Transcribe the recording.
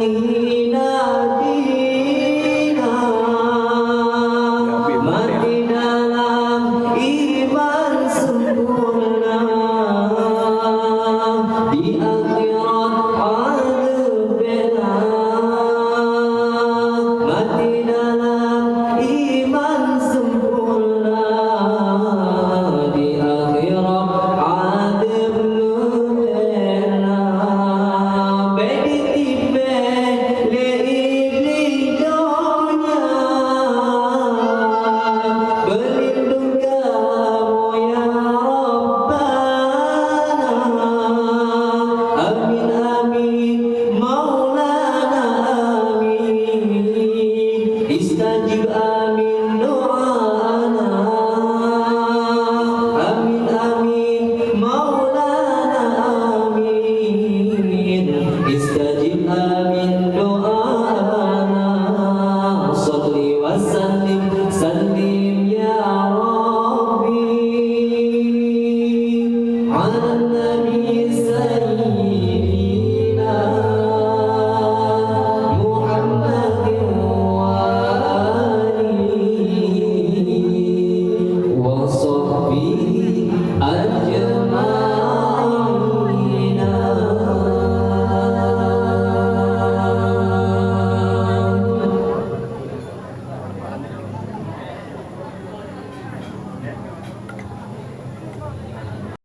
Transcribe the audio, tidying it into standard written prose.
Mati dalam iman sempurna, di akhirat ada bela. Mati dalam iman sempurna, di akhirat ada bela. Istajib amin doana, amin amin maulana amin. Istajib amin doana, salli wa sallim sallim ya Rabbi ala